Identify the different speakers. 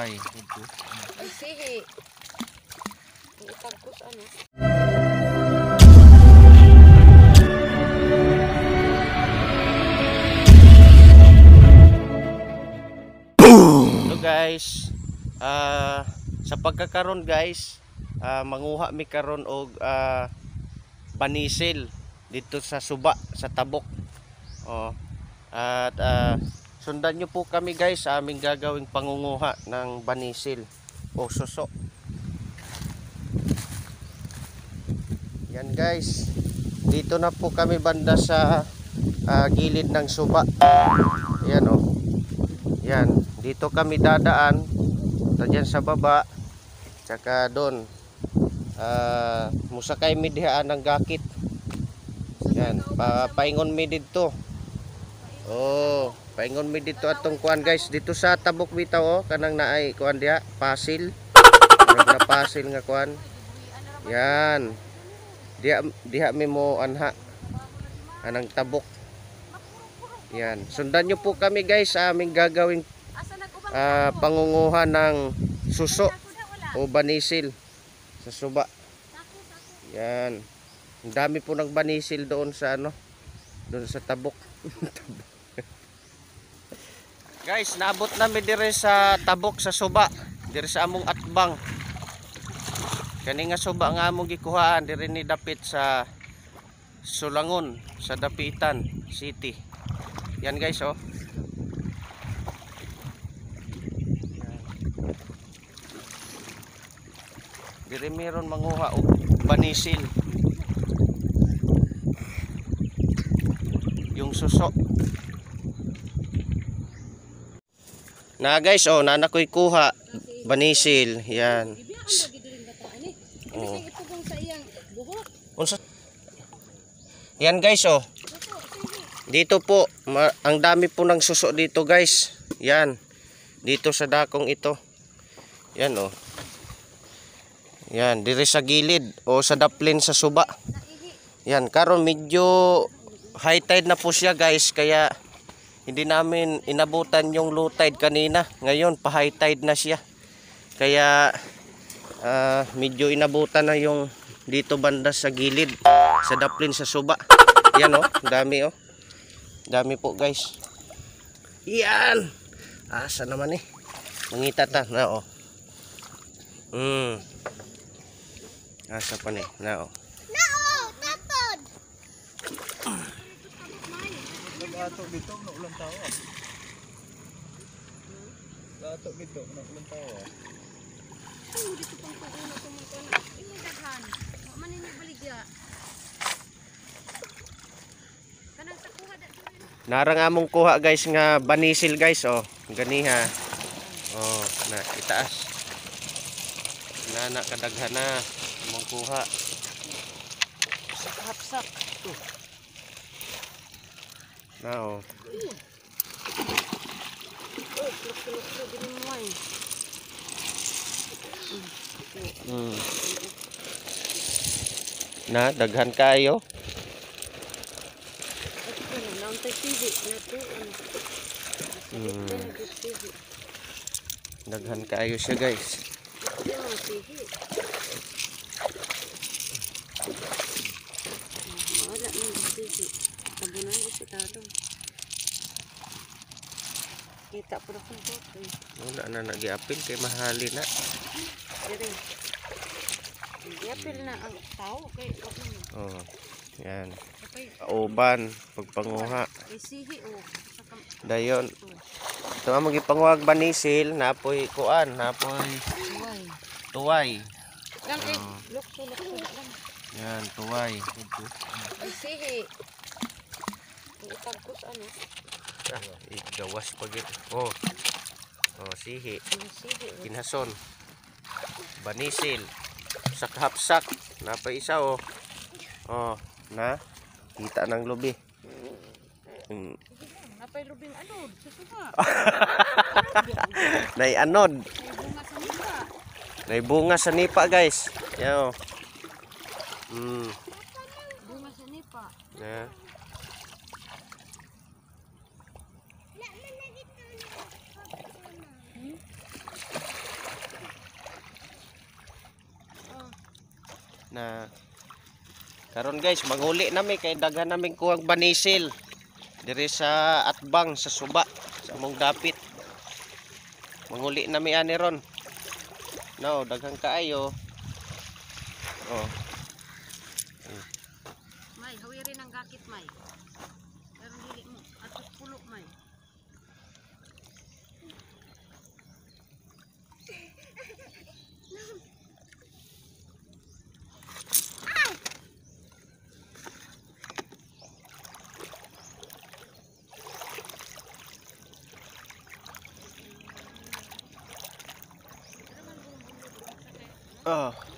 Speaker 1: Ay, ito.
Speaker 2: Ay, sihi. Itagkos ano.
Speaker 1: Hello guys. Sa pagkakaroon guys, manguha mi karon og banisil dito sa suba, sa tabok. Oh. At sundan nyo po kami guys sa aming gagawing pangunguha ng banisil o suso. Yan guys. Dito na po kami banda sa gilid ng suba. Yan oh. Yan, dito kami dadaan. Diyan sa baba. Tsaka doon. Musakay mi dihaan ng gakit. Yan, paingon mi dito. Oh, paingon mi dito atong kuan guys. Dito sa tabok bitaw oh, kanang naay kuan diha, pasil. Na pasil nga kuan. Yan. Diha mi mo anha anang tabok. Yan, sundan nyo po kami guys sa aming gagawing pangunguha ng suso o banisil sa suba. Yan. Ang dami po ng banisil doon sa ano, doon sa tabok. Guys, naabot namin dire sa tabok sa suba, dire sa among atbang. Kani nga suba nga among gikuhaan dire ni dapit sa Sulangon, sa Dapitan City. Yan guys oh. Dire meron manguha og banisil. Yung suso. Na guys oh, nana ko'y kuha banisil. Yan. Oh. Yan guys oh. Dito po, ang dami po ng suso dito guys. Yan. Dito sa dakong ito. Yan oh. Yan, dire sa gilid o sa daplin sa suba. Yan, karon medyo high tide na po siya guys, kaya hindi namin inabutan yung low tide kanina. Ngayon pa high tide na siya. Kaya medyo inabutan na yung dito banda sa gilid, sa daplin sa suba. Yan oh, dami oh. Dami po guys. Yan. Asa naman eh. Mangita ta na oh. Asa pa ni na oh.
Speaker 2: Tatod.
Speaker 3: Gato dito na ulang tawa. Gato dito na ulang tawa.
Speaker 2: Dito pang kuulo tumungkon. Ini daghan. Wa man ni baligya. Kanang sa kuha da.
Speaker 1: Narang among kuha guys nga banisil guys oh. Ganiha. Oh, na itaas. Na kadaghan na among kuha.
Speaker 2: Hapsak.
Speaker 1: Na oh.
Speaker 2: Luk-luk din mo ay.
Speaker 1: Na daghan kayo. Daghan kayo siya guys.
Speaker 2: Kita po na kung
Speaker 1: Wala na nag-i-apil kay mahali na.
Speaker 2: i-apil na ang tao kay
Speaker 1: Oh, yan. Kauban, pagpanguha.
Speaker 2: sihi o.
Speaker 1: Dayon. Ito nga magipanguhag banisil, napoy kuan, napoy tuway.
Speaker 2: Lang eh, lukso lang.
Speaker 1: Yan, tuway.
Speaker 2: Ay, sihi. Itagkos ano.
Speaker 1: Igawas pagit. Oh. Oh, sihi. Kinhason. Banisil. Sakhapsak. Napay isa oh. Oh, na kita ng lubi.
Speaker 2: Napay lubing anod, susuba.
Speaker 1: Nay anod.
Speaker 2: Bunga sa nipa.
Speaker 1: Nay bunga sa nipa guys. Yan oh.
Speaker 2: Bunga sa nipa.
Speaker 1: Yeah. na karon guys, manghuli nami kay daghan naming kuwang banisil diri sa atbang sa suba sa among dapit. Manghuli nami ani ron. No, daghang kaayo. Oh.
Speaker 2: May, hawirin ang gakit, may. Pero dili mo, atos pulo, may.
Speaker 1: Oh.